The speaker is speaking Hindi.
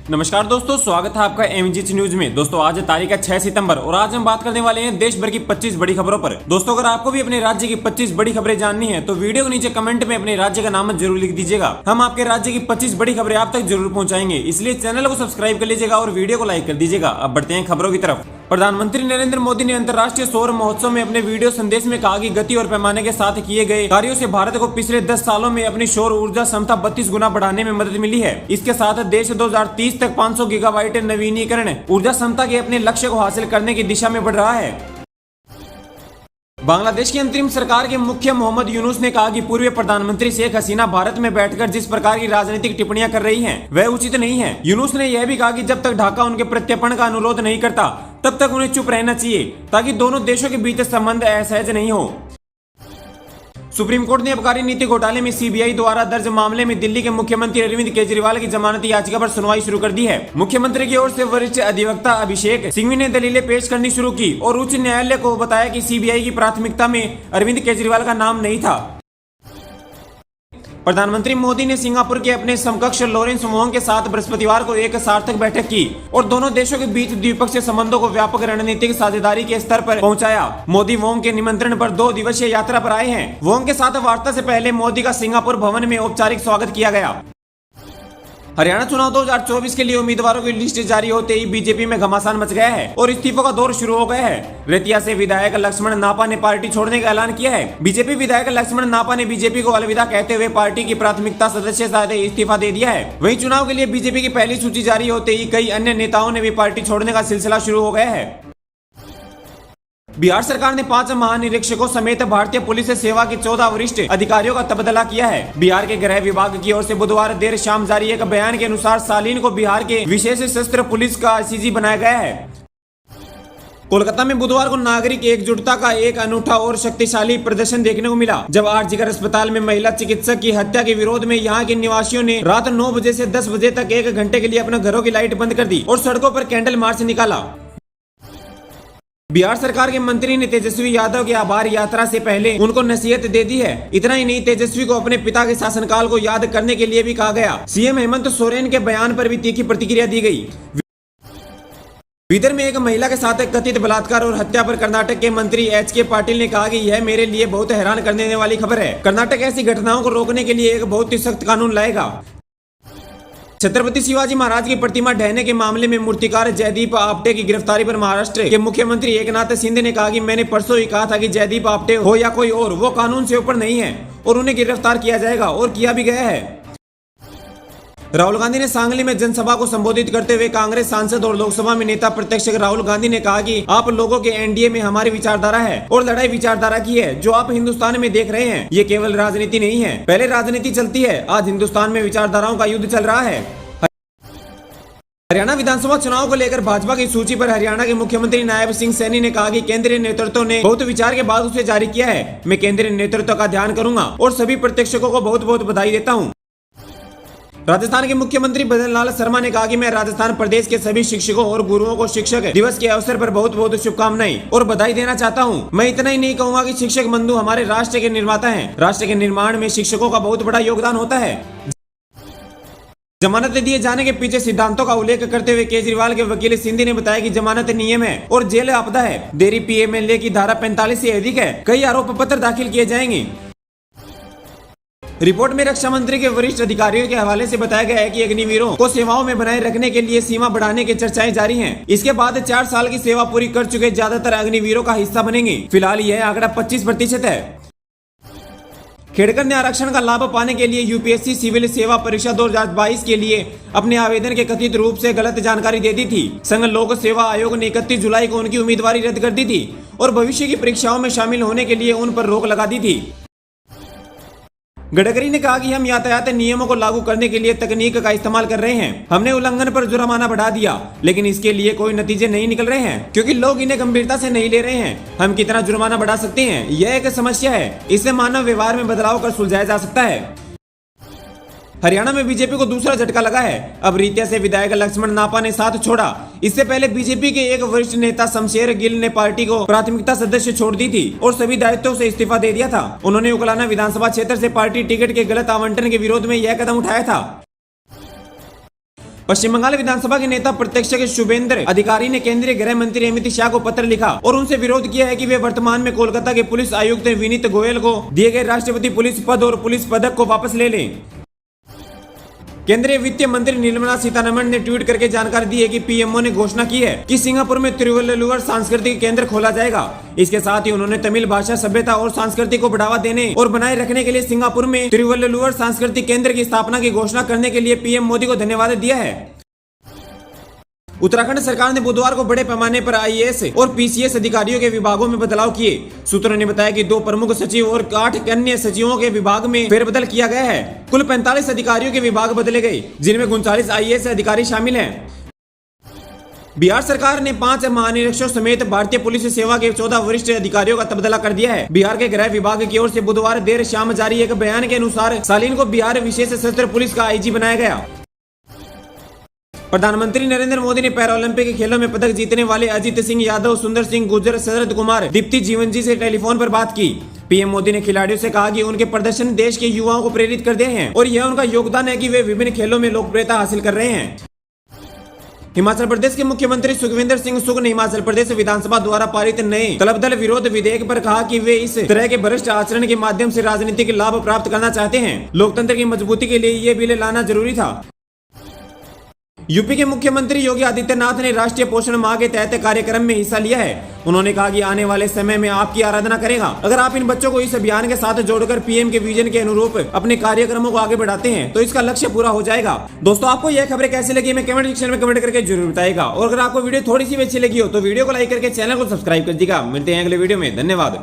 नमस्कार दोस्तों, स्वागत है आपका एमजीएच न्यूज में। दोस्तों आज तारीख है 6 सितंबर और आज हम बात करने वाले हैं देश भर की 25 बड़ी खबरों पर। दोस्तों अगर आपको भी अपने राज्य की 25 बड़ी खबरें जाननी है तो वीडियो के नीचे कमेंट में अपने राज्य का नाम जरूर लिख दीजिएगा। हम आपके राज्य की 25 बड़ी खबरें आप तक जरूर पहुंचाएंगे, इसलिए चैनल को सब्सक्राइब कर लीजिएगा और वीडियो को लाइक कर दीजिएगा। अब बढ़ते हैं खबरों की तरफ। प्रधानमंत्री नरेंद्र मोदी ने अंतर्राष्ट्रीय सौर महोत्सव में अपने वीडियो संदेश में कहा कि गति और पैमाने के साथ किए गए कार्यों से भारत को पिछले 10 सालों में अपनी सौर ऊर्जा क्षमता 32 गुना बढ़ाने में मदद मिली है। इसके साथ देश 2030 तक 500 गीगावाट नवीनीकरण ऊर्जा क्षमता के अपने लक्ष्य को हासिल करने की दिशा में बढ़ रहा है। बांग्लादेश की अंतरिम सरकार के मुखिया मोहम्मद यूनुस ने कहा कि पूर्व प्रधानमंत्री शेख हसीना भारत में बैठकर जिस प्रकार की राजनीतिक टिप्पणियां कर रही हैं, वह उचित नहीं है। यूनुस ने यह भी कहा कि जब तक ढाका उनके प्रत्यर्पण का अनुरोध नहीं करता तब तक उन्हें चुप रहना चाहिए, ताकि दोनों देशों के बीच संबंध असहज नहीं हो। सुप्रीम कोर्ट ने आबकारी नीति घोटाले में सीबीआई द्वारा दर्ज मामले में दिल्ली के मुख्यमंत्री अरविंद केजरीवाल की जमानत याचिका पर सुनवाई शुरू कर दी है। मुख्यमंत्री की ओर से वरिष्ठ अधिवक्ता अभिषेक सिंघवी ने दलीलें पेश करनी शुरू की और उच्च न्यायालय को बताया कि सीबीआई की प्राथमिकता में अरविंद केजरीवाल का नाम नहीं था। प्रधानमंत्री मोदी ने सिंगापुर के अपने समकक्ष लॉरेंस वोंग के साथ बृहस्पतिवार को एक सार्थक बैठक की और दोनों देशों के बीच द्विपक्षीय संबंधों को व्यापक रणनीतिक साझेदारी के स्तर पर पहुंचाया। मोदी वोंग के निमंत्रण पर 2 दिवसीय यात्रा पर आए हैं। वोंग के साथ वार्ता से पहले मोदी का सिंगापुर भवन में औपचारिक स्वागत किया गया। हरियाणा चुनाव 2024 के लिए उम्मीदवारों की लिस्ट जारी होते ही बीजेपी में घमासान मच गया है और इस्तीफों का दौर शुरू हो गया है। रेतिया से विधायक लक्ष्मण नापा ने पार्टी छोड़ने का ऐलान किया है। बीजेपी विधायक लक्ष्मण नापा ने बीजेपी को अलविदा कहते हुए पार्टी की प्राथमिकता सदस्यता से इस्तीफा दे दिया है। वहीं चुनाव के लिए बीजेपी की पहली सूची जारी होते ही कई अन्य नेताओं ने भी पार्टी छोड़ने का सिलसिला शुरू हो गया है। बिहार सरकार ने 5 महानिरीक्षकों समेत भारतीय पुलिस सेवा के 14 वरिष्ठ अधिकारियों का तबादला किया है। बिहार के गृह विभाग की ओर से बुधवार देर शाम जारी एक बयान के अनुसार सालीन को बिहार के विशेष सशस्त्र पुलिस का आईसीजी बनाया गया है। कोलकाता में बुधवार को नागरिक एकजुटता का एक अनूठा और शक्तिशाली प्रदर्शन देखने को मिला, जब आरजीकर अस्पताल में महिला चिकित्सक की हत्या के विरोध में यहां के निवासियों ने रात 9 बजे से 10 बजे तक 1 घंटे के लिए अपने घरों की लाइट बंद कर दी और सड़कों पर कैंडल मार्च निकाला। बिहार सरकार के मंत्री ने तेजस्वी यादव की आभार यात्रा से पहले उनको नसीहत दे दी है। इतना ही नहीं, तेजस्वी को अपने पिता के शासनकाल को याद करने के लिए भी कहा गया। सीएम हेमंत सोरेन के बयान पर भी तीखी प्रतिक्रिया दी गई। बीदर में एक महिला के साथ कथित बलात्कार और हत्या पर कर्नाटक के मंत्री एच.के. पाटिल ने कहा कि यह मेरे लिए बहुत हैरान करने देने वाली खबर है। कर्नाटक ऐसी घटनाओं को रोकने के लिए एक बहुत ही सख्त कानून लाएगा। छत्रपति शिवाजी महाराज की प्रतिमा ढहने के मामले में मूर्तिकार जयदीप आपटे की गिरफ्तारी पर महाराष्ट्र के मुख्यमंत्री एकनाथ शिंदे ने कहा कि मैंने परसों ही कहा था कि जयदीप आपटे हो या कोई और, वो कानून से ऊपर नहीं है और उन्हें गिरफ्तार किया जाएगा और किया भी गया है। राहुल गांधी ने सांगली में जनसभा को संबोधित करते हुए कांग्रेस सांसद और लोकसभा में नेता प्रत्यक्ष राहुल गांधी ने कहा कि आप लोगों के एनडीए में हमारी विचारधारा है और लड़ाई विचारधारा की है। जो आप हिंदुस्तान में देख रहे हैं ये केवल राजनीति नहीं है, पहले राजनीति चलती है, आज हिंदुस्तान में विचारधाराओं का युद्ध चल रहा है। हरियाणा विधानसभा चुनाव को लेकर भाजपा की सूची पर हरियाणा के मुख्यमंत्री नायब सिंह सैनी ने कहा कि केंद्रीय नेतृत्व ने बहुत विचार के बाद उसे जारी किया है। मैं केंद्रीय नेतृत्व का ध्यान करूंगा और सभी प्रत्यक्षकों को बहुत बहुत बधाई देता हूं। राजस्थान के मुख्यमंत्री भजन लाल शर्मा ने कहा कि मैं राजस्थान प्रदेश के सभी शिक्षकों और गुरुओं को शिक्षक दिवस के अवसर पर बहुत बहुत शुभकामनाएं और बधाई देना चाहता हूं। मैं इतना ही नहीं कहूंगा कि शिक्षक बंधु हमारे राष्ट्र के निर्माता हैं। राष्ट्र के निर्माण में शिक्षकों का बहुत बड़ा योगदान होता है। जमानत दिए जाने के पीछे सिद्धांतों का उल्लेख करते हुए केजरीवाल के वकील सिंधी ने बताया कि जमानत नियम है और जेल आपदा है। देरी पीएमएलए की धारा 45 से अधिक है। कई आरोप पत्र दाखिल किए जाएंगे। रिपोर्ट में रक्षा मंत्री के वरिष्ठ अधिकारियों के हवाले से बताया गया है कि अग्निवीरों को सेवाओं में बनाए रखने के लिए सीमा बढ़ाने की चर्चाएं जारी हैं। इसके बाद 4 साल की सेवा पूरी कर चुके ज्यादातर अग्निवीरों का हिस्सा बनेंगे। फिलहाल यह आंकड़ा 25% है। खेड़कर ने आरक्षण का लाभ पाने के लिए यूपीएससी सिविल सेवा परीक्षा 2022 के लिए अपने आवेदन के कथित रूप से गलत जानकारी दे दी थी। संघ लोक सेवा आयोग ने 31 जुलाई को उनकी उम्मीदवारी रद्द कर दी थी और भविष्य की परीक्षाओं में शामिल होने के लिए उन पर रोक लगा दी थी। गडकरी ने कहा कि हम यातायात नियमों को लागू करने के लिए तकनीक का इस्तेमाल कर रहे हैं। हमने उल्लंघन पर जुर्माना बढ़ा दिया, लेकिन इसके लिए कोई नतीजे नहीं निकल रहे हैं क्योंकि लोग इन्हें गंभीरता से नहीं ले रहे हैं। हम कितना जुर्माना बढ़ा सकते हैं, यह एक समस्या है। इसे मानव व्यवहार में बदलाव कर सुलझाया जा सकता है। हरियाणा में बीजेपी को दूसरा झटका लगा है। अब रितिया से विधायक लक्ष्मण नापा ने साथ छोड़ा। इससे पहले बीजेपी के एक वरिष्ठ नेता शमशेर गिल ने पार्टी को प्राथमिकता सदस्य छोड़ दी थी और सभी दायित्वों से इस्तीफा दे दिया था। उन्होंने उकलाना विधानसभा क्षेत्र से पार्टी टिकट के गलत आवंटन के विरोध में यह कदम उठाया था। पश्चिम बंगाल विधानसभा के नेता प्रत्यक्ष शुभेंद्र अधिकारी ने केंद्रीय गृह मंत्री अमित शाह को पत्र लिखा और उनसे विरोध किया है कि वे वर्तमान में कोलकाता के पुलिस आयुक्त विनीत गोयल को दिए गए राष्ट्रपति पुलिस पद और पुलिस पदक को वापस ले लें। केंद्रीय वित्त मंत्री निर्मला सीतारमण ने ट्वीट करके जानकारी दी है कि पीएमओ ने घोषणा की है कि सिंगापुर में तिरुवल्लुवर सांस्कृतिक केंद्र खोला जाएगा। इसके साथ ही उन्होंने तमिल भाषा, सभ्यता और संस्कृति को बढ़ावा देने और बनाए रखने के लिए सिंगापुर में तिरुवल्लुवर सांस्कृतिक केंद्र की स्थापना की घोषणा करने के लिए पीएम मोदी को धन्यवाद दिया है। उत्तराखंड सरकार ने बुधवार को बड़े पैमाने पर आईएएस और पीसीएस अधिकारियों के विभागों में बदलाव किए। सूत्रों ने बताया कि 2 प्रमुख सचिव और 8 अन्य सचिवों के विभाग में फेरबदल किया गया है। कुल 45 अधिकारियों के विभाग बदले गए, जिनमें 39 आईएएस अधिकारी शामिल हैं। बिहार सरकार ने 5 महानिरीक्षकों समेत भारतीय पुलिस सेवा के 14 वरिष्ठ अधिकारियों का तबादला कर दिया है। बिहार के गृह विभाग की ओर से बुधवार देर शाम जारी एक बयान के अनुसार सालीन को बिहार विशेष सशस्त्र पुलिस का आईजी बनाया गया। प्रधानमंत्री नरेंद्र मोदी ने पैरालंपिक खेलों में पदक जीतने वाले अजीत सिंह यादव, सुंदर सिंह गुर्जर, शरद कुमार, दीप्ति जीवनजी से टेलीफोन पर बात की। पीएम मोदी ने खिलाड़ियों से कहा कि उनके प्रदर्शन देश के युवाओं को प्रेरित करते हैं और यह उनका योगदान है कि वे विभिन्न खेलों में लोकप्रियता हासिल कर रहे हैं। हिमाचल प्रदेश के मुख्यमंत्री सुखविंदर सिंह सुख ने हिमाचल प्रदेश विधानसभा द्वारा पारित नए तलबदल विरोध विधेयक पर कहा कि वे इस तरह के भ्रष्ट आचरण के माध्यम से राजनीतिक लाभ प्राप्त करना चाहते हैं। लोकतंत्र की मजबूती के लिए ये बिल लाना जरूरी था। यूपी के मुख्यमंत्री योगी आदित्यनाथ ने राष्ट्रीय पोषण माह के तहत कार्यक्रम में हिस्सा लिया है। उन्होंने कहा कि आने वाले समय में आपकी आराधना करेगा अगर आप इन बच्चों को इस अभियान के साथ जोड़कर पीएम के विजन के अनुरूप अपने कार्यक्रमों को आगे बढ़ाते हैं तो इसका लक्ष्य पूरा हो जाएगा। दोस्तों, आपको यह खबरें कैसी लगी हमें कमेंट सेक्शन में कमेंट करके जरूर बताएगा और अगर आपको वीडियो थोड़ी सी भी अच्छी लगी हो तो वीडियो को लाइक करके चैनल को सब्सक्राइब कर दीजिएगा। मिलते हैं अगले वीडियो में, धन्यवाद।